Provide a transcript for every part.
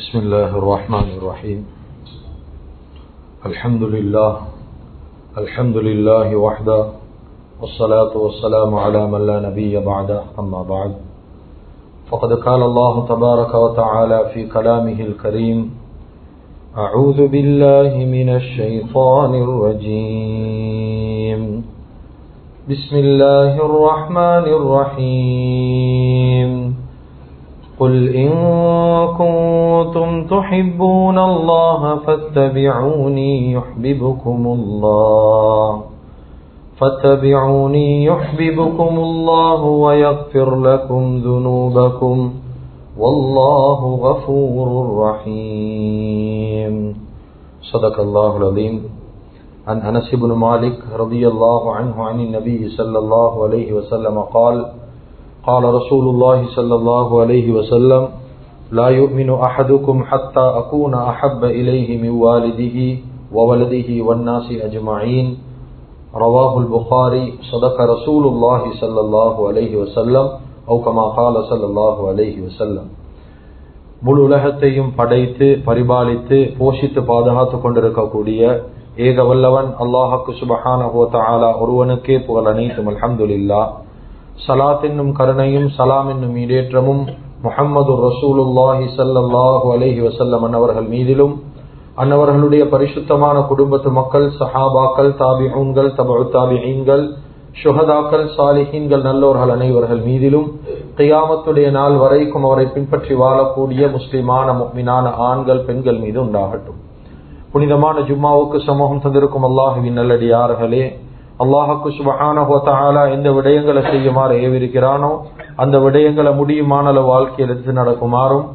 بسم الله الرحمن الرحيم. الحمد لله وحده والصلاة والسلام على من لا نبي بعده أما بعد فقد قال الله تبارك وتعالى في كلامه الكريم: أعوذ بالله من الشيطان الرجيم. بسم الله الرحمن الرحيم. قل إن كنتم تحبون الله فاتبعوني يحببكم الله ويغفر لكم ذنوبكم والله غفور رحيم. صدق الله العظيم. عن أنس بن مالك رضي الله عنه عن النبي صلى الله عليه وسلم قال: قال رسول الله صلى الله عليه وسلم: لا يؤمن أحدكم حتى أكون أحب إليه من والده وولده والناس أجمعين. رواه البخاري. صدق رسول الله صلى الله عليه وسلم أو كما قال صلى الله عليه وسلم. முழு உலகத்தையும் படைத்து பரிபாலித்து போஷித்து பாதுகாத்து கொண்டிருக்கக்கூடிய ஏக வல்லவன் அல்லாஹ்வுக்கு சுப்ஹானஹு வ தஆலா ஒருவனுக்கே புகழ் அனைத்தும். அல்ஹம்துலில்லாஹ். சலாத் என்னும் கருணையும் சலாம் என்னும் ஈடேற்றமும் முஹம்மது ரசூலுல்லாஹி ஸல்லல்லாஹு அலைஹி வஸல்லம் அன்னவர்கள் மீதிலும், அன்னவர்களுடைய பரிசுத்தமான குடும்பத்து மக்கள், சஹாபாக்கள், தாபிஊன்கள், தபஉ தாபிஈன்கள், ஷுஹதாக்கள், சாலிஹீன்கள், நல்லோர்கள் அனைவர்கள் மீதிலும் கியாமத்துடைய நாள் வரைக்கும் அவரை பின்பற்றி வாழக்கூடிய முஸ்லிமான முஃமினான ஆண்கள் பெண்கள் மீது உண்டாகட்டும். புனிதமான ஜும்மாவுக்கு சமூகம் தந்திருக்கும் அல்லாஹுவின் நல்லடியார்களே, அல்லாஹ்வுக்கு சுப்ஹானஹு வ தஆலா எந்த விடயங்களை செய்யுமாறு ஏவிருக்கிறானோ அந்த விடயங்களை முடியுமான வாழ்க்கையில் எடுத்து நடக்குமாறும்,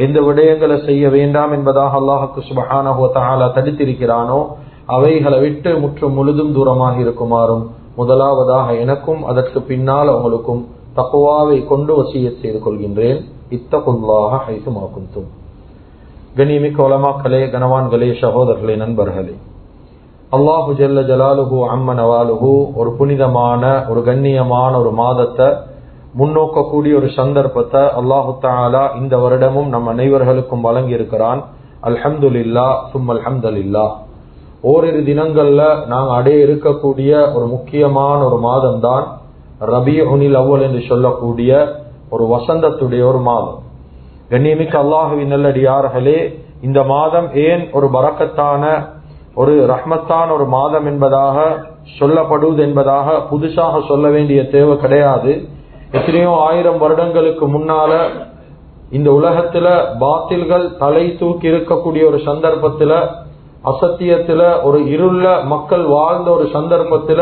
எந்த விடயங்களை செய்ய வேண்டாம் என்பதாக அல்லாஹ்வுக்கு சுப்ஹானஹு வ தஆலா தடுத்திருக்கிறானோ அவைகளை விட்டு முற்றும் முழுதும் தூரமாக இருக்குமாறும் முதலாவதாக எனக்கும் அதற்கு பின்னால் அவங்களுக்கும் தக்வாவை கொண்டு வசியத் செய்து கொள்கின்றேன். இத்தகுல்லாஹ ஹைசுமா குன்தும். கண்ணியமிக்க உலமாக்களே, கனவான்களே, சகோதரர்களே, நண்பர்களே, அல்லாஹு ஜல்ல ஜலாலுஹு அம்ம நவாலுஹு ஒரு புனிதமான ஒரு கண்ணியமான ஒரு மாதத்தை முன்னோக்கக்கூடிய ஒரு சந்தர்ப்பத்தை அல்லாஹு தஆலா இந்த வருடமும் நம் அனைவர்களுக்கும் வழங்கி இருக்கிறான். அல்ஹம்துலில்லாஹ் சும்ம அல்ஹம்துலில்லாஹ். ஓரிரு தினங்கள்ல நாங்கள் அடைய இருக்கக்கூடிய ஒரு முக்கியமான ஒரு மாதம் தான் ரபீஉல் அவ்வல் என்று சொல்லக்கூடிய ஒரு வசந்தத்துடைய ஒரு மாதம். கண்ணியமிக்க அல்லாஹுவின் நல்லடியார்களே, இந்த மாதம் ஏன் ஒரு பரக்கத்தான ஒரு ரஹ்மத்தான ஒரு மாதம் என்பதாக சொல்லப்படுவது என்பதாக புதுசாக சொல்ல வேண்டிய தேவை கிடையாது. எத்தனையோ ஆயிரம் வருடங்களுக்கு முன்னால இந்த உலகத்துல பாத்தில்கள் தலை தூக்கி இருக்கக்கூடிய ஒரு சந்தர்ப்பத்துல, அசத்தியத்துல ஒரு இருள மக்கள் வாழ்ந்த ஒரு சந்தர்ப்பத்துல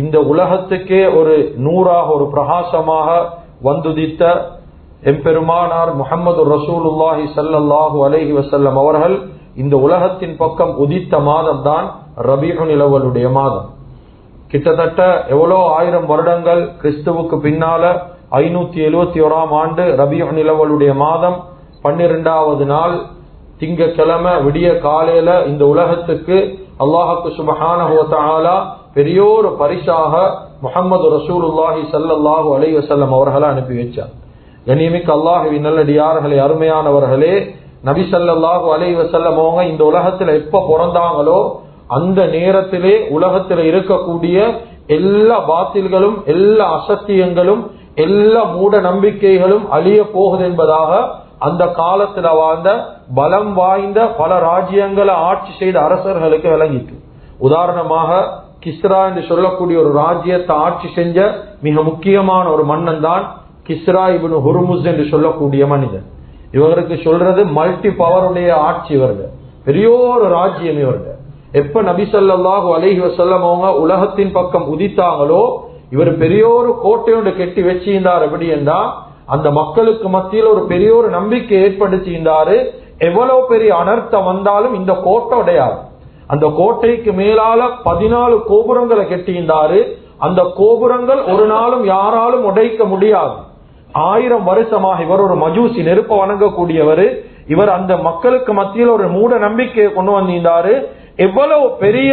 இந்த உலகத்துக்கே ஒரு நூறாக ஒரு பிரகாசமாக வந்துதித்த எம்பெருமானார் முஹம்மது ரசூலுல்லாஹி ஸல்லல்லாஹு அலைஹி வஸல்லம் அவர்கள் இந்த உலகத்தின் பக்கம் உதித்த மாதம் தான் ரபீஉல் அவ்வலுடைய மாதம். கிட்டத்தட்ட எவ்வளோ ஆயிரம் வருடங்கள் கிறிஸ்துவுக்கு பின்னால 571ஆம் ஆண்டு ரபீஉல் அவ்வலுடைய மாதம் 12வது நாள் திங்கக்கிழமை விடிய காலையில இந்த உலகத்துக்கு அல்லாஹ்வுக்கு சுப்ஹானஹு வ தஆலா பெரியோரு பரிசாக முஹம்மது ரசூலுல்லாஹி ஸல்லல்லாஹு அலைஹி வஸல்லம் அவர்களை அனுப்பி வச்சார். கண்ணியமிக்க அல்லாஹ்வின் நல்லடியார்களே, அருமையானவர்களே, நபி ஸல்லல்லாஹு அலைஹி வஸல்லம் அவங்க இந்த உலகத்துல எப்ப பிறந்தாங்களோ அந்த நேரத்திலே உலகத்துல இருக்கக்கூடிய எல்லா பாத்தில்களும், எல்லா அசத்தியங்களும், எல்லா மூட நம்பிக்கைகளும் அழிய போகுது என்பதாக அந்த காலத்துல வாழ்ந்த பலம் வாய்ந்த பல ராஜ்யங்களை ஆட்சி செய்த அரசர்களுக்கு விளங்கிட்டு. உதாரணமாக கிஸ்ரா என்று சொல்லக்கூடிய ஒரு ராஜ்யத்தை ஆட்சி செஞ்ச மிக முக்கியமான ஒரு மன்னன் தான் கிஸ்ரா இப்னு ஹுர்முஸ் என்று சொல்லக்கூடிய மனிதன். இவருக்கு சொல்றது மல்டி பவருடைய ஆட்சி. இவர்கள் பெரிய ஒரு ராஜ்யம். இவர்கள் எப்ப நபி ஸல்லல்லாஹு அலைஹி வஸல்லம் அவங்க உலகத்தின் பக்கம் உதித்தாங்களோ இவர் பெரிய ஒரு கோட்டையோடு கெட்டி வச்சிருந்தார். எப்படி என்றா அந்த மக்களுக்கு மத்தியில் ஒரு பெரிய ஒரு நம்பிக்கை ஏற்படுத்தியிருந்தாரு. எவ்வளவு பெரிய அனர்த்தம் வந்தாலும் இந்த கோட்டை உடையாது. அந்த கோட்டைக்கு மேலால 14 கோபுரங்களை கெட்டியிருந்தாரு. அந்த கோபுரங்கள் ஒரு நாளும் யாராலும் உடைக்க முடியாது. 1000 வருஷமாக இவர் ஒரு மஜூசி, நெருப்ப வணங்கக்கூடியவர். இவர் அந்த மக்களுக்கு மத்தியில் ஒரு மூட நம்பிக்கையை கொண்டு வந்திருந்தாரு. எவ்வளவு பெரிய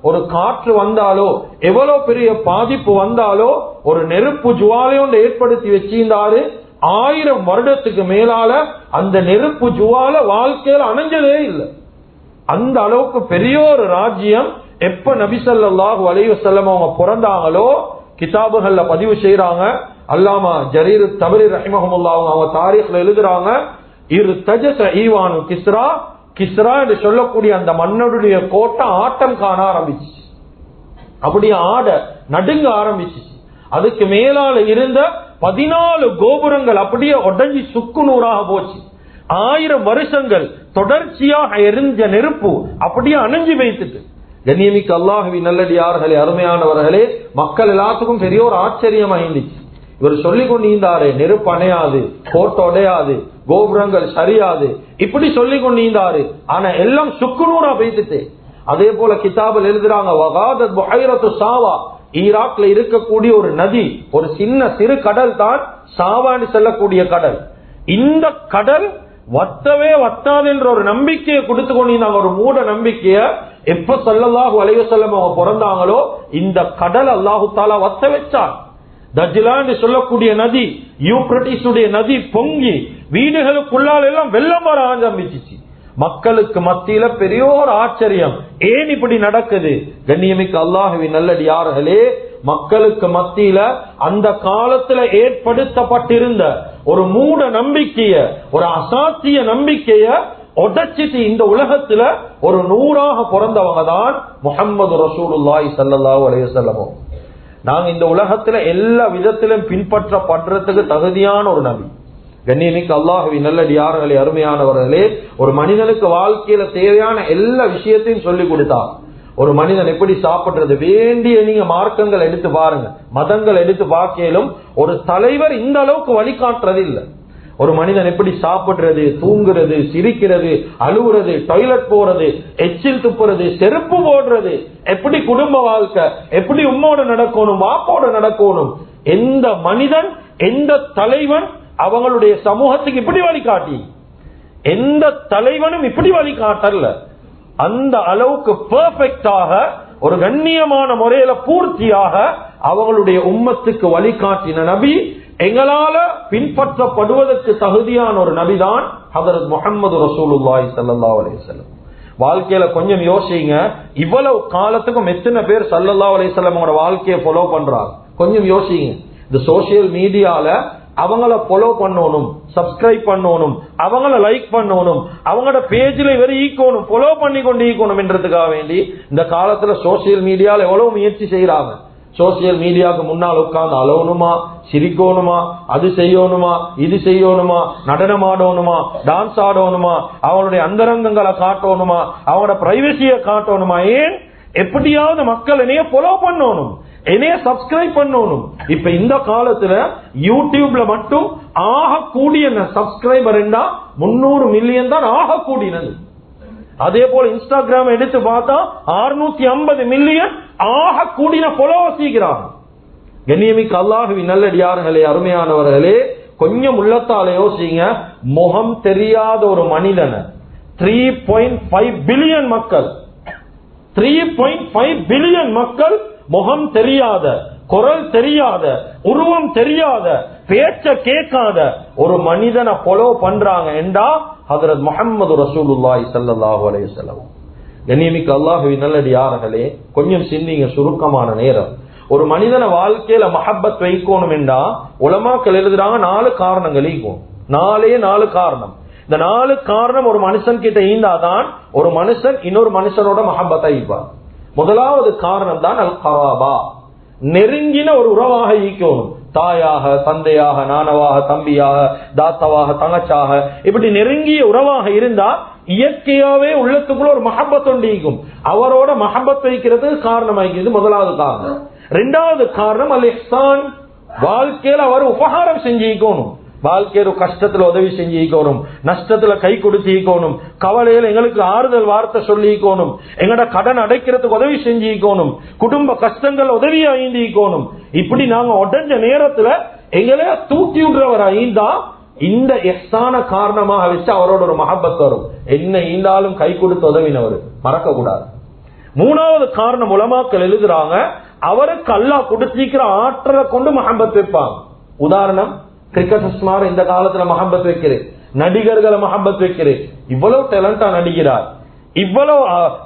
ஒரு காற்று வந்தாலோ, எவ்வளவு பெரிய பாதிப்பு வந்தாலோ ஒரு நெருப்பு ஜுவாலையொன்று ஏற்படுத்தி வச்சிருந்தாரு. 1000 வருடத்துக்கு மேலால அந்த நெருப்பு ஜுவால வாழ்க்கையில அணைஞ்சதே இல்லை. அந்த அளவுக்கு பெரிய ஒரு ராஜ்யம். எப்ப நபி ஸல்லல்லாஹு அலைஹி வஸல்லம் அவங்க பிறந்தாங்களோ கிதாபுகள்ல பதிவு செய்யறாங்க. அல்லாமா ஜரீர் தபரி ரஹிமஹுல்லாஹ் அவங்க தாரீக்ல எழுதுறாங்க, இர்தஜஸ ஈவானு கிஸ்ரா, கிஸ்ரா என்று சொல்லக்கூடிய அந்த மன்னருடைய கோட்டை ஆட்டம் காண ஆரம்பிச்சு. அப்படியே ஆட நடுங்க ஆரம்பிச்சு. அதுக்கு மேலால இருந்த 14 கோபுரங்கள் அப்படியே உடஞ்சி சுக்கு நூறாக போச்சு. 1000 வருஷங்கள் தொடர்ச்சியாக எரிஞ்ச நெருப்பு அப்படியே அணைஞ்சு வைத்துட்டு. கண்ணியமிக்க அல்லாஹ்வின் நல்லடியார்களே, அருமையானவர்களே, மக்கள் எல்லாத்துக்கும் பெரிய ஒரு ஆச்சரியம் ஆயிடுச்சு. இவர் சொல்லிக் கொண்டிருந்தாரு, நெருப்பு அணையாது, கோட்டை உடையாது, கோபுரங்கள் சரியாது, இப்படி சொல்லிக் கொண்டிருந்தாரு. ஆனா எல்லாம் சுக்குநூறா வைத்துட்டு. அதே போல கிதாபில் எழுதுறாங்க, வகாதத் புஹைரத்து சாவா, ஈராக்ல இருக்கக்கூடிய ஒரு நதி, ஒரு சின்ன சிறு கடல் தான் சாவான்னு செல்லக்கூடிய கடல். இந்த கடல் வத்தவே வத்தாது என்ற ஒரு நம்பிக்கையை கொடுத்து கொண்டிருந்தாங்க, ஒரு மூட நம்பிக்கைய. எப்ப ஸல்லல்லாஹு அலைஹி வஸல்லம் அவங்க பிறந்தாங்களோ இந்த கடல் அல்லாஹு தஆலா வத்த வச்சான். தஜ்லான்னு சொல்லக்கூடிய நதி, யூப்ரட்டிஸ் உடைய நதி பொங்கி வீடுகளுக்குள்ளால் எல்லாம் வெள்ளம் வர ஆரம்பிச்சிச்சு. மக்களுக்கு மத்தியில பெரிய ஒரு ஆச்சரியம், ஏன் இப்படி நடக்குது? கண்ணியமிக்க அல்லாஹ்வின் நல்லடியார்களே, மக்களுக்கு மத்தியில அந்த காலத்துல ஏற்படுத்தப்பட்டிருந்த ஒரு மூட நம்பிக்கைய, ஒரு அசாத்திய நம்பிக்கைய உடைச்சிட்டு இந்த உலகத்துல ஒரு நூறாக பிறந்தவங்க தான் முஹம்மது ரசூலுல்லாஹி ஸல்லல்லாஹு அலைஹி வஸல்லம். நாங்க இந்த உலகத்துல எல்லா விதத்திலும் பின்பற்றப்படுறதுக்கு தகுதியான ஒரு நபி. கண்ணியமிக்க அல்லாஹ்வின் நல்லடியார்களே, அருமையானவர்களே, ஒரு மனிதனுக்கு வாழ்க்கையில தேவையான எல்லா விஷயத்தையும் சொல்லி கொடுத்தார். ஒரு மனிதன் எப்படி சாப்பிடுறது வேண்டிய நீங்க மார்க்கங்கள் எடுத்து பாருங்க, மதங்கள் எடுத்து பார்க்கலும் ஒரு தலைவர் இந்த அளவுக்கு வழிகாட்டுறது இல்லை. ஒரு மனிதன் எப்படி சாப்பிடுறது, தூங்குறது, சிரிக்கிறது, அழுவுறது, டாய்லெட் போறது, எச்சில் துப்புறது, செருப்பு போடுறது, எப்படி குடும்ப வாழ்க்கை, எப்படி உம்மோட நடக்கணும், வாப்போட நடக்கணும், எந்த மனிதன் எந்த தலைவன் அவங்களுடைய சமூகத்துக்கு இப்படி வழிகாட்டி, எந்த தலைவனும் இப்படி வழிகாட்டல. அந்த அளவுக்கு பெர்ஃபெக்டாக ஒரு கண்ணியமான முறையில பூர்த்தியாக அவங்களுடைய உம்மத்துக்கு வழிகாட்டின நபி, எங்களால பின்பற்றப்படுவதற்கு தகுதியான ஒரு நபிதான் ஹஜ்ரத் முஹம்மது ரசூலுல்லாஹி ஸல்லல்லாஹு அலைஹி வஸல்லம். வாழ்க்கையில கொஞ்சம் யோசிங்க, இவ்வளவு காலத்துக்கும் எத்தனை பேர் ஸல்லல்லாஹு அலைஹி வஸல்லமோட வாழ்க்கையை ஃபாலோ பண்றாங்க? கொஞ்சம் யோசிங்க. இந்த சோசியல் மீடியால அவங்கள ஃபாலோ பண்ணணும், சப்ஸ்கிரைப் பண்ணணும், அவங்கள லைக் பண்ணணும், அவங்களோட பேஜ்ல இவரை ஈக்கணும், ஃபாலோ பண்ணி கொண்டு ஈக்கணும் என்றதுக்காக வேண்டி இந்த காலத்துல சோசியல் மீடியால எவ்வளவு முயற்சி செய்யறாங்க. சோசியல் மீடியாவுக்கு முன்னால் உட்கார்ந்து அழணுமா, சிரிக்கணுமா, அது செய்யணுமா, இது செய்யணுமா, நடனம் ஆடணுமா, டான்ஸ் ஆடணுமா, அவங்களுடைய அந்தரங்கங்களை காட்டணுமா, அவங்களோட பிரைவசியை காட்டணுமா? ஏன்? எப்படியாவது மக்கள் என்னைய ஃபாலோ பண்ணணும், என்னைய சப்ஸ்கிரைப் பண்ணணும். இப்ப இந்த காலத்துல யூடியூப்ல மட்டும் ஆக கூடிய சப்ஸ்கிரைபர் 300 மில்லியன் தான் ஆக கூடினது. அதே போல இன்ஸ்டாகிராம் எடுத்து பார்த்தா 650 மில்லியன் ஆக கூடின ஃபாலோவர்ஸ் இருக்கிறாங்க. கண்ணியமிக்க அல்லாஹ்வின் நல்லடியார்களே, அருமையானவர்களே, கொஞ்சம் உள்ளத்தால யோசிங்க. முகம் தெரியாத ஒரு மனிதனை 3.5 பில்லியன் மக்கள், 3.5 பில்லியன் மக்கள் முகம் தெரியாத, குரல் தெரியாத, உருவம் தெரியாத, பேச்ச கேட்காத ஒரு மனிதனை ஃபாலோ பண்றாங்க என்றா ஹஜ்ரத் முஹம்மது ரசூலுல்லாஹி ஸல்லல்லாஹு அலைஹி வஸல்லம். கண்ணியமிக்க அல்லாஹ்வின் நல்லடியார்களே, கொஞ்சம் சிந்திங்க, சுருக்கமான நேரம். ஒரு மனிதனை வாழ்க்கையில மஹப்பத் வைக்கணும் என்றா உலமாக்கள் எழுதுறாங்க 4 காரணங்கள் ஈக்கும். 4 காரணம். இந்த 4 காரணம் ஒரு மனுஷன் கிட்ட ஈந்தாதான் ஒரு மனுஷன் இன்னொரு மனுஷனோட மஹப்பத்தை ஈப்பார். முதலாவது காரணம் தான் அல் கராபா, நெருங்கின ஒரு உறவாக ஈக்கணும். தாயாக, தந்தையாக, நானவாக, தம்பியாக, தாத்தாவாக, தங்கச்சாக, இப்படி நெருங்கிய உறவாக இருந்தா இயற்கையாவே உள்ளத்துக்குள்ள ஒரு மஹப்பத் ஒன்றிக்கும். அவரோட மஹப்பத் வைக்கிறது காரணமாகிறது. முதலாவது காரணம். 2வது காரணம் அல் இஹ்சான், வாழ்க்கையில அவர் உபகாரம் செஞ்சிக்கணும். வாழ்க்கையில கஷ்டத்துல உதவி செஞ்சிக்கணும், நஷ்டத்துல கை கொடுத்திக்கணும், கவலையில எங்களுக்கு ஆறுதல் வார்த்தை சொல்லிக்கணும், எங்கட கடன் அடைக்கிறதுக்கு உதவி செஞ்சிக்கணும், குடும்ப கஷ்டங்கள் உதவியா ஈந்திக்கணும். இப்படி நாங்க உடஞ்ச நேரத்துல எங்களை தூக்கி விடுறவரா ஈந்தா இந்த இஹ்சான காரணமாக வச்சு அவரோட ஒரு மஹப்பத் வரும். என்ன ஈந்தாலும் கை கொடுத்து உதவினவர் மறக்க கூடாது. 3வது காரணம் உலமாக்கள் எழுதுறாங்க, அவருக்கு அல்லாஹ் கொடுத்திருக்கிற ஆற்றலை கொண்டு மஹப்பத் வைப்பாங்க. உதாரணம், கிரிக்கெட்டர்ஸ்மார இந்த காலத்துல மஹப்பத் வைக்கிறேன், நடிகர்களை மஹப்பத் வைக்கிறேன். இவ்வளவு டேலண்டா நடிக்கிறார்,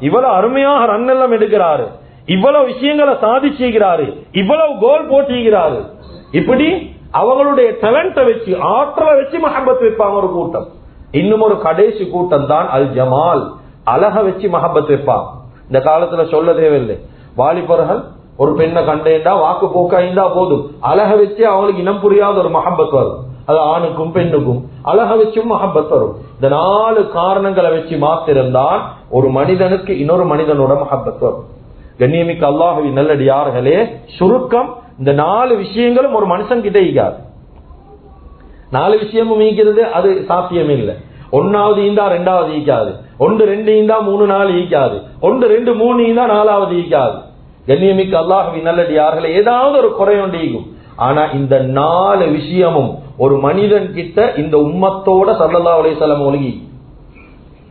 இவ்வளவு அருமையாக ரன் எல்லாம் எடுக்கிறாரு, இவ்வளவு விஷயங்களை சாதிச்சுகிறாரு, இவ்வளவு கோல் போட்டிக்கிறாரு. இப்படி அவங்களுடைய டேலண்ட வச்சு, ஆற்றலை வச்சு மஹப்பத் வைப்பாங்க ஒரு கூட்டம். இன்னும் ஒரு கடைசி கூட்டம் தான் அல் ஜமால், அழக வச்சு மஹப்பத் வைப்பாங்க. இந்த காலத்துல சொல்ல தேவையில்லை, வாலிபர்கள் ஒரு பெண்ணை கண்டேண்டா வாக்கு போக்காய்ந்தா போதும், அழக வச்சு அவங்களுக்கு இனம் புரியாத ஒரு மஹப்பத் வரும். அது ஆணுக்கும் பெண்ணுக்கும் அழக வச்சும் மஹப்பத் வரும். இந்த 4 காரணங்களை வச்சு மாத்திருந்தான் ஒரு மனிதனுக்கு இன்னொரு மனிதனோட மஹப்பத் வரும். கண்ணியமிக்க அல்லாஹ்வின் நல்லடியார்களே, சுருக்கம் இந்த 4 விஷயங்களும் ஒரு மனுஷன் கிட்ட ஈகாது. 4 விஷயமும் ஈக்கிறது அது சாத்தியம் இல்லை. 1வது ஈந்தா 2வது ஈக்காது, 1 2 ஈந்தா 3 4 ஈக்காது, 1 2 3 ஈந்தா 4வது ஈக்காது. கண்ணியமிக்க அல்லாஹ்வின் நல்லடியார்களே, ஏதாவது ஒரு குறை ஒன்று ஈகும். ஆனா இந்த 4 விஷயமும் ஒரு மனிதன் கிட்ட இந்த உம்மத்தோட ஸல்லல்லாஹு அலைஹி வஸல்லம் ஒழுகி.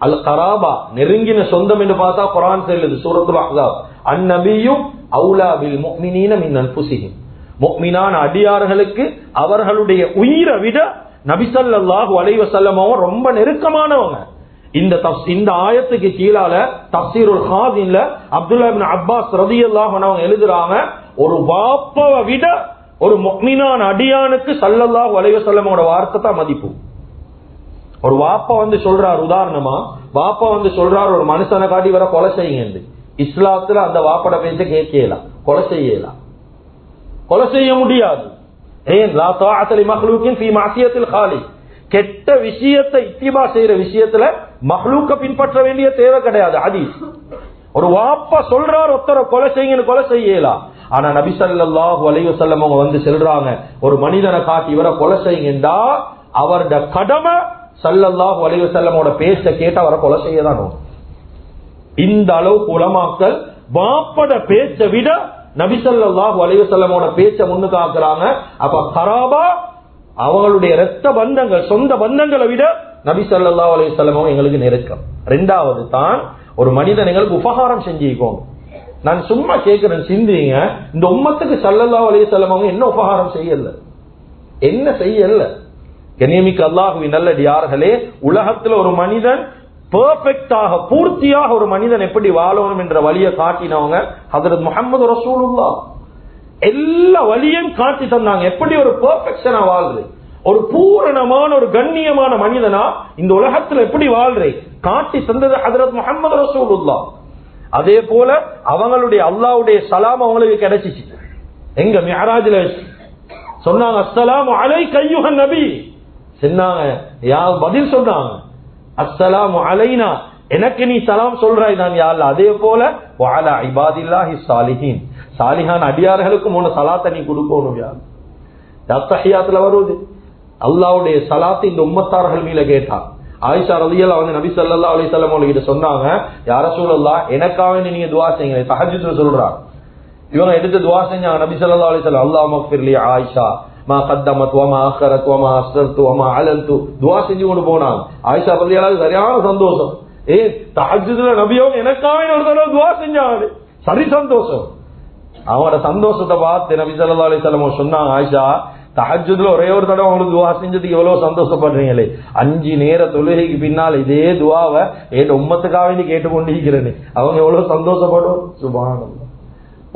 அல் கராபா, நெருங்கின சொந்தம் என்று பார்த்தா குர்ஆன் சொல்லுது சூரத்துல் அஹ்ஸாப், அந்நபியு அவுலா பில் முஃமினீன மின் அன்ஃபுஸிஹிம். முஃமினான அடியார்களுக்கு அவர்களுடைய உயிரை விட நபி ஸல்லல்லாஹு அலைஹி வஸல்லம் ரொம்ப நெருக்கமானவங்க. இந்த ஆயத்துக்கு கீழால தஃசீருல் ஹாஸின்ல அப்துல்லா இப்னு அப்பாஸ் ரலியல்லாஹு அன்ஹு எழுதுறாங்க, ஒரு வாப்பாவை விட ஒரு முஃமினான அடியானுக்கு ஸல்லல்லாஹு அலைஹி வஸல்லமோட வார்த்தை தான் மதிப்பு. ஒரு வாப்பா வந்து சொல்றார், உதாரணமா வாப்பா வந்து சொல்றார் ஒரு மனுஷனை காட்டி வர கொலை செய்யுங்க. இஸ்லாத்துல அந்த வாப்பட பேச்ச கேட்கலாம், கொலை செய்யலாம், கொலை செய்ய முடியாது. ஏன்? லா தாஅத லி மக்லூகின் ஃபீ மஅசியத்தில் காலிக். கெட்ட விஷயத்தை இத்திபா செய்யற விஷயத்துல மக்லூக்க பின்பற்ற வேண்டிய தேவை கிடையாது. ஹதீஸ் ஒரு வாப்பா சொல்றார் ஒருத்தர கொலை செய்யுங்கன்னு, கொலை செய்யலாம். ஆனா நபி ஸல்லல்லாஹு அலைஹி வஸல்லம் அவங்க வந்து சொல்றாங்க, ஒரு மனிதனை காட்டி இவரை கொலை செய்யுங்கடா, அவருடைய கடமை ஸல்லல்லாஹு அலைஹி வஸல்லமோட பேச்ச கேட்டு அவரை கொலை செய்யதான். இந்த அளவுக்கு உலமாக்கள் வாப்பட பேச்ச விட நபி ஸல்லல்லாஹு அலைஹி வஸல்லமோட பேச்ச முன்னுக்கு ஆக்குறாங்க. அப்ப கராபா அவங்களுடைய இரத்த பந்தங்கள், சொந்த பந்தங்களை விட நபி ஸல்லல்லாஹு அலைஹி வஸல்லம் எங்களுக்கு நெருக்கம். 2வது தான் ஒரு மனிதன் எங்களுக்கு உபகாரம் செஞ்சுக்கோங்க. நான் சும்மா கேட்கிறேன், சிந்திங்க, இந்த உம்மத்துக்கு ஸல்லல்லாஹு அலைஹி வஸல்லம் என்ன உபகாரம் செய்யல, என்ன செய்யல? கண்ணியமிக்க அல்லாஹ்வின் நல்லடியார்களே, உலகத்துல ஒரு மனிதன் பெர்ஃபெக்ட்டாக பூர்த்தியாக ஒரு மனிதன் எப்படி வாழணும் என்ற வழியை காட்டினவங்க ஹஜ்ரத் முஹம்மது ரசூலுல்லாஹ். எல்லா வழியும் காட்டி தந்தாங்க, எப்படி ஒரு பெர்ஃபெக்ஷனா வாழ்றது, ஒரு பூரணமான ஒரு கண்ணியமான மனிதனா இந்த உலகத்துல எப்படி வாழ்றே காட்டி தந்தது ஹஜ்ரத் முஹம்மது ரசூலுல்லாஹ். அதே போல அவங்களுடைய அல்லாஹ்வுடைய சலாம் அவங்களுக்கு கிடைச்சிச்சு. எங்க மிஅராஜ்ல சொன்னாங்க, அஸ்ஸலாமு அலைக அய்யுஹன் நபி. சொன்னாங்க, யார் பதில் சொன்னாங்க, அஸ்ஸலாமு அலைனா, எனக்கு நீ சலாம் சொல்றாய் தான் யா அல்லாஹ். அதே போல வஅலா இபாதில்லாஹி ஸாலிஹீன், சாலிஹான அடியார்களுக்கு மூணு சலாத்தை நீ கொடுக்கணும். யா தஹியாத்துல வருது அல்லாஹ்வுடைய சலாத்தை இந்த உம்மத்தார்கள் மீது கேட்டான். ஆயிஷா ரலியல்லாஹு அன்ஹா நபி ஸல்லல்லாஹு அலைஹி வஸல்லம் அவங்களுக்கு சொன்னாங்க, யா ரசூலல்லாஹ் எனக்காக நீங்க துஆ செய்யுங்க. தஹஜ்ஜுத்ல சொல்றாங்க, இவங்க எடுத்து துஆ செஞ்சாங்க. நபி ஸல்லல்லாஹு அலைஹி வஸல்லம், அல்லாஹும்ம ஃபிர் லி ஆயிஷா மா கத்தமத் வ மா அக்கரத் வ மா அஸ்ரர்து வ மா அலன்து, துஆ செஞ்சு கொண்டு போனாங்க. ஆயிஷா ரலியல்லாஹு சரியான சந்தோஷம். தஹஜ்ஜுத்ல நபியவங்க எனக்காக ஒரு தடவை துஆ செஞ்சாங்க, சரி சந்தோஷம். அவங்களோட சந்தோஷத்தை பார்த்து நபி ஸல்லல்லாஹு அலைஹி வஸல்லம் சொன்னாங்க, ஆயிஷா தஹஜ்ஜுத்ல ஒரே ஒரு தடவை உங்களுக்கு துஆ செஞ்சதுக்கு எவ்வளவு சந்தோஷப்படுறீங்களே, 5 நேர தொழுகைக்கு பின்னால் இதே துஆவை என் உம்மத்துக்காக வேண்டி கேட்டுக்கொண்டிருக்கிறேன். அவங்க எவ்வளவு சந்தோஷப்படும். சுப்ஹானல்லாஹ்,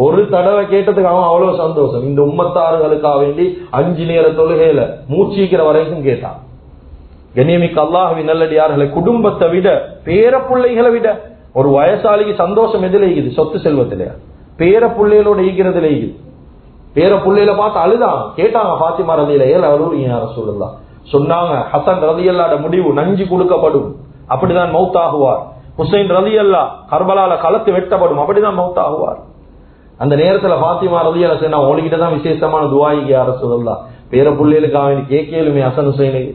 ஒரு தடவை கேட்டதுக்கு அவன் அவ்வளவு சந்தோஷம். இந்த உம்மத்தார்களுக்காக வேண்டி 5 நேர தொழுகையில மூச்சிக்கிற வரைக்கும் கேட்டான். கண்ணியமிக்க அல்லாஹ்வின் நல்லடியார்களை, குடும்பத்தை விட பேர பிள்ளைகளை விட ஒரு வயசாளிக்கு சந்தோஷம் எதுல இருக்குது? சொத்து செல்வத்திலையா? பேர பிள்ளைகளோட ஈக்கிறதுல இருக்குது. பேர பிள்ளையில பார்த்து அழுதாங்க, கேட்டாங்க ஃபாத்திமா ரலியல்லாஹு அன்ஹா, அழுவுறீங்க யா ரசூலுல்லாஹ்? சொன்னாங்க, ஹசன் ரலியல்லாஹு அன்ஹு முடிவு நஞ்சு கொடுக்கப்படும், அப்படிதான் மௌத் ஆகுவார். ஹுசைன் ரலியல்லாஹு கர்பலால களத்து வெட்டப்படும், அப்படிதான் மௌத் ஆகுவார். அந்த நேரத்துல ஃபாத்திமா ரலியல்லாஹு அன்ஹா, உங்ககிட்ட தான் விசேஷமான துஆயிக்கு யா ரசூலுல்லாஹ், பேர பிள்ளைகளுக்காக வேண்டி கேட்கலுமே ஹசன் ஹுசைனுக்கு.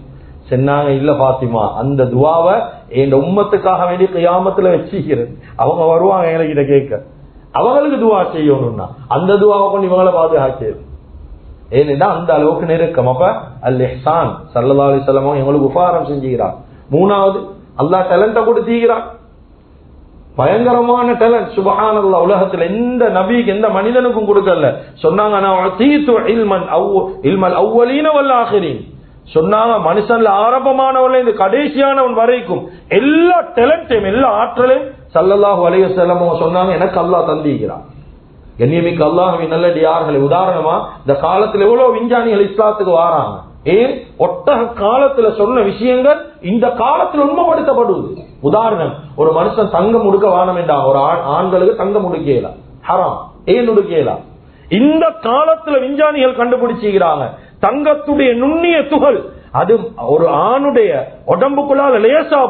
சொன்னாங்க, இல்ல ஃபாத்திமா, அந்த துஆவை என் உம்மத்துக்காக வேண்டி கியாமத்துல வச்சிக்கிறேன், அவங்க வருவாங்க எங்ககிட்ட கேட்க, அவங்களுக்கு துஆ செய்யணும்னா அந்த துஆவை கொண்டு இவங்களை பாதுகாக்கிறது. ஏன்னா அந்த அளவுக்கு நெருக்கம். அப்ப அல் இஹ்சான் ஸல்லல்லாஹு அலைஹி வஸல்லம் எங்களுக்கு உபகாரம் செஞ்சுக்கிறார். 3வது அல்லாஹ் டேலண்ட கொடுத்திருக்கிறான், பயங்கரமான டேலண்ட். சுப்ஹானல்லாஹ், உலகத்துல எந்த நபிக்கு எந்த மனிதனுக்கும் கொடுக்கல. சொன்னாங்க, நான் உதீது இல்மல் அவ்வலீன வல் ஆகிரீன், சொன்னாங்க மனுஷன்ல ஆரம்பமானவன்ல இந்த கடைசியானவன் வரைக்கும் எல்லா டேலண்டையும் எல்லா ஆற்றலையும் ஸல்லல்லாஹு அலைஹி வஸல்லம் சொன்னாங்க எனக்கு அல்லாஹ் தந்திக்கிறான். கண்ணியமிக்க அல்லாஹ்வின் நல்லடியார்களே, உதாரணமா இந்த காலத்துல எவ்வளவு விஞ்ஞானிகள் இஸ்லாத்துக்கு வாராங்க. ஏன் ஒட்டக காலத்துல சொன்ன விஷயங்கள் இந்த காலத்துல உண்மைப்படுத்தப்படுவது. உதாரணம், ஒரு மனுஷன் தங்கம் உடுக்க வானம் என்றாங்க. ஒரு ஆண்களுக்கு தங்கம் உடுக்கலாம், ஹராம். ஏன் உடுக்கலாம்? இந்த காலத்துல விஞ்ஞானிகள் கண்டுபிடிச்சுக்கிறாங்க தங்கத்துடைய நுண்ணிய துகள் அது ஒரு ஆணுடைய உடம்புக்குள்ளால லேசா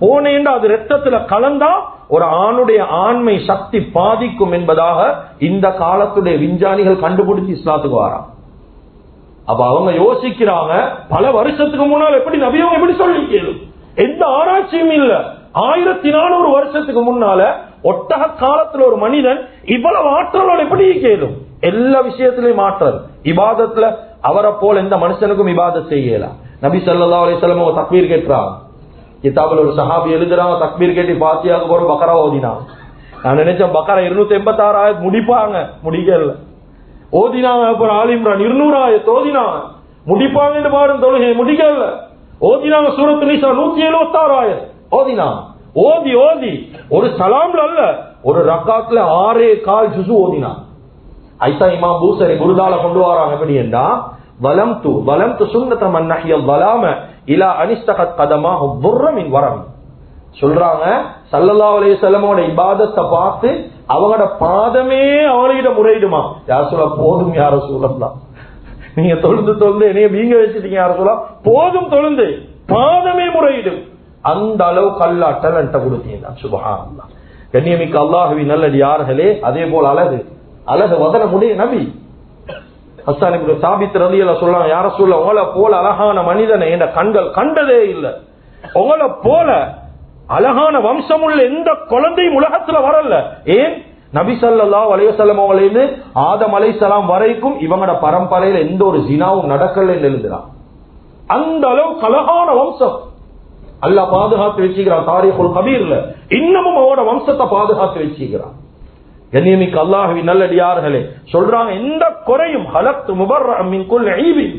போனேன் அது ரத்தத்துல கலந்தா ஒரு ஆணுடைய ஆண்மை சக்தி பாதிக்கும் என்பதாக இந்த காலத்துடைய விஞ்ஞானிகள் கண்டுபிடிச்சு இஸ்லாத்துக்கு வராங்க. அப்ப அவங்க யோசிக்கிறாங்க, பல வருஷத்துக்கு முன்னால் எப்படி நபியவங்க எப்படி சொல்லி கேளும், எந்த ஆராய்ச்சியும் இல்ல. 1400 வருஷத்துக்கு முன்னால ஒட்டக காலத்துல ஒரு மனிதன் இவ்வளவு ஆற்றலோட எப்படி கேளும்? எல்லா விஷயத்திலையும் ஆற்றல். இபாதத்துல அவரை போல எந்த மனுஷனுக்கும் இபாதத் செய்யலாம். நபி ஸல்லல்லாஹு அலைஹி வஸல்லம் தக்பீர் கேட்கிறாங்க. கிதாபுல ஒரு சஹாபி எழுதுறாங்க, தக்பீர் கேட்டி பாத்தியாக்கு போற பக்கரா ஓதினாங்க. நான் நினைச்சேன் பக்கரா 286 ஆயத் முடிப்பாங்க, முடிக்கல. ஓதினாங்க. அப்புறம் ஆல் இம்ரான் 200 ஆயத் ஓதினாங்க, முடிப்பாங்க பாருங்க, தொழுகை முடிக்கல. ஓதினாங்க சூரத்து நிசா 176 ஆயத் ஓதினாங்க. ஓதி ஒரு சலாம்ல அல்ல, ஒரு ரக்காத்துல 6.25 ஜுஸு ஓதினாங்க. ஐசா இமாம் பூசரி குருதால கொண்டு வராங்க. எப்படி என்றா, வலம்து சுன்னத மன் நஹிய வலாம இலா அனிஸ்தகத் கதமாஹு துர்ர மின் வரமி. சொல்றாங்க ஸல்லல்லாஹு அலைஹி வஸல்லமோட இபாதத்தை பார்த்து அவங்களோட பாதமே அவளிட முறையிடுமா. யார் சொல்ல போதும், யார சொல்லலாம், நீங்க தொழுந்து என்னைய நீங்க வச்சுட்டீங்க, யார சொல்ல போதும், தொழுந்து பாதமே முறையிடும். அந்த அளவுக்கு அல்லாஹ் டேலண்ட கொடுத்தீங்க. சுப்ஹானல்லாஹ். கண்ணியமிக்க அல்லாஹ்வின் நல்லடியார்களே, அதே போல அழகு வதன முடிய நபி ஹஸ்ஸான் இப்னு சாபித் ரலியல்லாஹு சொல்றாங்க, யார சொல்ல உங்களை போல அழகான மனிதனை என்ற கண்கள் கண்டதே இல்லை. உங்களை போல அழகான வம்சமுள்ள எந்த குழந்தையும் உலகத்துல வரல. ஏன் நபி ஸல்லல்லாஹு அலைஹி வஸல்லம் அவங்களிலிருந்து ஆதம் அலைஹிஸ்ஸலாம் வரைக்கும் இவங்களோட பரம்பரையில எந்த ஒரு ஜினாவும் நடக்கல எழுதுறான். அந்த அளவுக்கு அழகான வம்சம் அல்லாஹ் பாதுகாத்து வச்சுக்கிறான். தாரீகுல் கபீர்ல இன்னமும் அவரோட வம்சத்தை பாதுகாத்து வச்சுக்கிறான். கண்ணியமிக்க அல்லாஹ்வின் நல்லடியார்களே, சொல்றாங்க எந்த குறையும் ஹலக்து முபர்ரஅம் மின் குல்லி ஈபின்,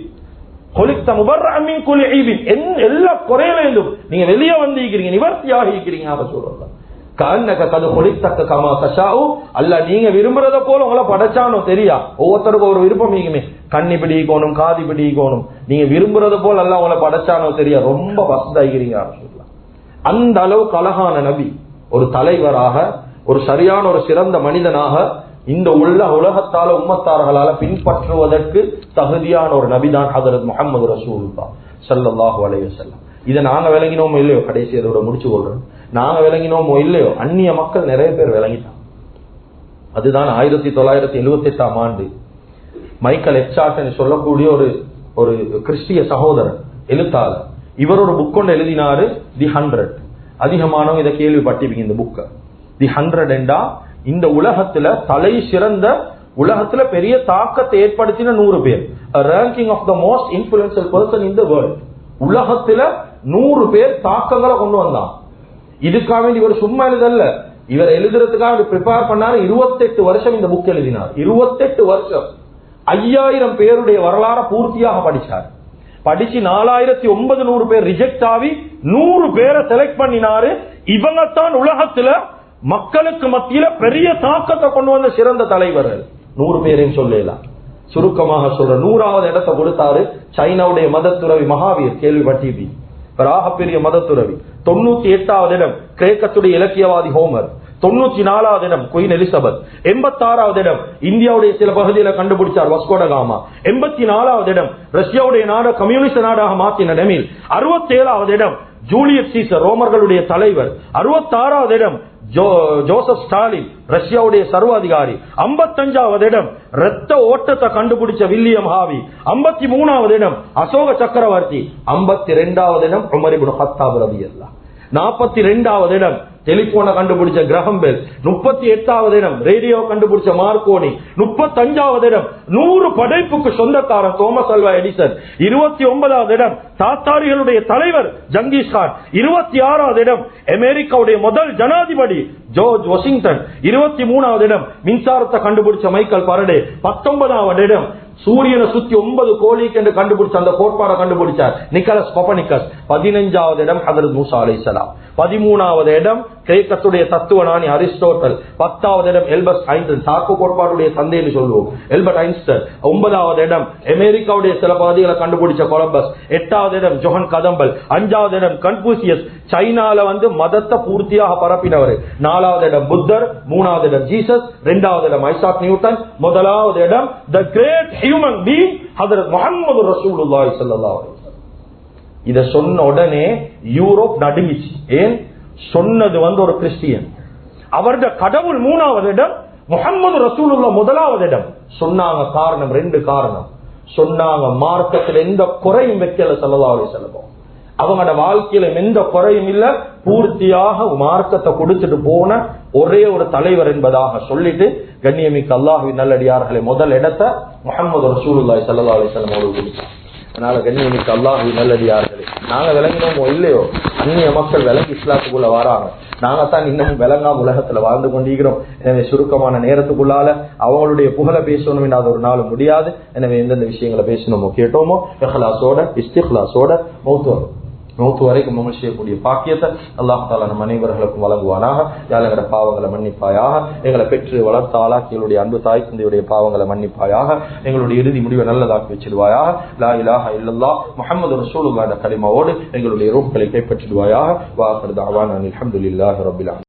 கொலித்த முபர்ரஅம் மின் குல்லி ஈபின், எல்லா குறையிலிருந்தும் நீங்க வெளியே வந்திருக்கிறீங்க, நிவர்த்தியாக இருக்கிறீங்க. அப்ப சொல்றாங்க கஅன்னக கத் கொலித்தக கமா தஷாஉ, அல்லாஹ் நீங்க விரும்புறத போல உங்களை படைச்சானோ தெரியா. ஒவ்வொருத்தருக்கும் ஒரு விருப்பம் நீங்க கண்ணி பிடிக்கணும், காதி பிடிக்கணும், நீங்க விரும்புறத போல அல்லாஹ் உங்களை படைச்சானோ தெரியா. ரொம்ப வசதாகிறீங்க சொல்லலாம். அந்த அளவுக்கு அழகான நபி, ஒரு தலைவராக, ஒரு சரியான ஒரு சிறந்த மனிதனாக இந்த உலகத்தால உம்மத்தார்களால பின்பற்றுவதற்கு தகுதியான ஒரு நபிதான் ஹஜ்ரத் முஹம்மது ரசூலுல்லாஹ் ஸல்லல்லாஹு அலைஹி வஸல்லம். இதை நாங்க விளங்கினோமோ இல்லையோ, கடைசி இதோட முடிச்சு கொள்றோம், நாங்க விளங்கினோமோ இல்லையோ அந்நிய மக்கள் நிறைய பேர் விளங்கிட்டாங்க. அதுதான் 1978ஆம் ஆண்டு மைக்கேல் எச்சார்ட் சொல்லக்கூடிய ஒரு கிறிஸ்டிய சகோதரர் எழுத்தாளர், இவர் ஒரு புக் கொண்டு எழுதினாரு, தி 100. அதிகமானவங்க இதை கேள்விப்பட்டிருப்பீங்க. இந்த புக்க தி 100 என்றா இந்த உலகத்துல தலை சிறந்த, உலகத்துல பெரிய தாக்கத்தை ஏற்படுத்தின 100 பேர், ranking of the most influential person in the world. உலகத்துல 100 பேர் தாக்கங்களை கொண்டு வந்தான். இதுக்காக வேண்டி இவர் சும்மா எழுதல்ல, இவர் எழுதுறதுக்காக ப்ரிப்பேர் பண்ணாரு. 28 வருஷம் இந்த புக் எழுதினார். 28 வருஷம் 5000 பேருடைய வரலாறு பூர்த்தியாக படிச்சார். படிச்சு 4900 பேர் ரிஜெக்ட் ஆகி 100 பேரை செலக்ட் பண்ணினாரு. இவங்கத்தான் உலகத்துல மக்களுக்கு மத்தியில பெரிய தாக்கத்தை கொண்டு வந்த சிறந்த தலைவர்கள். 100 பேரையும் சொல்லலாம். சுருக்கமாக சொல்ற 100வது இடத்தை கொடுத்தாரு சைனாவுடைய மதத்துறவி மகாவீர், கேள்விப்பட்டிருப்பீங்க, பெரிய மதத்துறவி. 98வது இடம் கிரேக்கத்துடைய இலக்கியவாதி ஹோமர். 94வது இடம் குயின் எலிசபெத். 86வது இடம் இந்தியாவுடைய சில பகுதியில கண்டுபிடிச்சார் வஸ்கோ ட காமா. 84வது இடம் ரஷ்யாவுடைய நாடு கம்யூனிஸ்ட் நாடாக மாற்றின டெமில். 67வது இடம் ஜூலியஸ் சீசர், ரோமர்களுடைய தலைவர். 66வது இடம் ஜோசப் ஸ்டாலின், ரஷ்யாவுடைய சர்வாதிகாரி. 55வது இடம் ரத்த ஓட்டத்தை கண்டுபிடிச்ச வில்லியம் ஹாவி. 53வது இடம் அசோக சக்கரவர்த்தி. 52வது இடம் உமர் இப்னு கத்தாப் ரலியல்லாஹு. 42வது இடம் டெலிபோனை கண்டுபிடிச்ச கிரஹம் பெல். 38வது இடம் ரேடியோ கண்டுபிடிச்ச மார்க்கோனி. 35வது இடம் 100 படைப்புக்கு சொந்தக்காரன் தோமஸ் அல்வா எடிசன். 29வது இடம் தாத்தாரிகளுடைய தலைவர் ஜங்கீஸ் கான். 26வது இடம் அமெரிக்காவுடைய முதல் ஜனாதிபதி ஜார்ஜ் வாஷிங்டன். 23வது இடம் மின்சாரத்தை கண்டுபிடிச்ச மைக்கேல் பாரடே. 19வது இடம் சூரியனை சுத்தி 9 கோலிக்கு என்று கண்டுபிடிச்ச அந்த கோட்பாடை கண்டுபிடிச்சார் நிக்கலஸ் கோப்பர்னிக்கஸ். 15வது இடம் ஹதரத் மூசா அலைஹிஸ்ஸலாம். 13வது இடம் கிரேக்கத்துடைய தத்துவஞானி அரிஸ்டோட்டல். 10வது இடம் எல்பர்ட் ஐன்ஸ்டைன், சார்பு கோட்பாடுடைய தந்தை என்று சொல்லுவோம், எல்பர்ட் ஐன்ஸ்டைன். 9வது இடம் அமெரிக்காவுடைய சில பகுதிகளை கண்டுபிடிச்ச கொலம்பஸ். 8வது இடம் ஜோஹன் கதம்பல். 5வது இடம் கன்பூசியஸ், சைனால மதத்தை பூர்த்தியாக பரப்பினவர். 4வது இடம் புத்தர். 3வது இடம் ஜீசஸ். 2வது இடம் ஐசாக் நியூட்டன். 1வது இடம் தி கிரேட் ஹியூமன் பீயிங் ஹஜ்ரத் முஹம்மது ரசூலுல்லாஹி ஸல்லல்லாஹு அலைஹி வஸல்லம். இத சொன்ன உடனே யூரோப் நடுங்கிச்சு. ஏன் சொன்னது ஒரு கிறிஸ்டியன், அவருடைய கடவுள் 3வது இடம், முஹம்மது ரசூலுல்லாஹ் 1வது இடம் சொன்னாங்க. காரணம் 2 காரணம் சொன்னாங்க. மார்க்கத்தில் எந்த குறையும் வைக்கல ஸல்லல்லாஹு அலைஹி வஸல்லம். அவங்களோட வாழ்க்கையில எந்த குறையும் இல்ல, பூர்த்தியாக மார்க்கத்தை கொடுத்துட்டு போன ஒரே ஒரு தலைவர் என்பதாக சொல்லிட்டு கண்ணியமிக்க அல்லாஹ்வின் நல்லடியார்களை முதல் இடத்தை முஹம்மது ரசூலுல்லாஹி ஸல்லல்லாஹு அலைஹி வஸல்லம் அவர்கள் கொடுத்தாங்க. அதனால கண்ணியமிக்க அல்லாஹ்வின் நல்லடியார்களே, நாங்க விளங்கினோமோ இல்லையோ அந்நிய மக்கள் விளங்கி இஸ்லாத்துக்குள்ள வராங்க. நாங்க தான் இன்னமும் விளங்காம உலகத்துல வாழ்ந்து கொண்டிருக்கிறோம். எனவே சுருக்கமான நேரத்துக்குள்ளால அவங்களுடைய புகழ பேசணும் என்று அது ஒரு நாள் முடியாது. எனவே எந்தெந்த விஷயங்களை பேசணுமோ கேட்டோமோ இஹ்லாஸோட இஸ்திக்லாஸோட மௌத்து வரைக்கும் அமல் செய்யக்கூடிய பாக்கியத்தை அல்லாஹ் தஆலா நம் அனைவர்களுக்கும் வழங்குவானாக. யாழ் எங்களோட பாவங்களை மன்னிப்பாயாக. எங்களை பெற்று வளர்த்த ஆளாக்கி எங்களுடைய அன்பு தாய் தந்தையுடைய பாவங்களை மன்னிப்பாயாக. எங்களுடைய இறுதி முடிவை நல்லதாக்கி வச்சிடுவாயாக. லா இலாஹ இல்லல்லாஹ் முஹம்மது ரசூலுல்லாஹ் என்ற கலிமாவோடு எங்களுடைய ரூஹ்களை கைப்பற்றிடுவாயாக. வ ஆகிரு தஅவானா அல்ஹம்துலில்லாஹி ரப்பில் ஆலமீன்.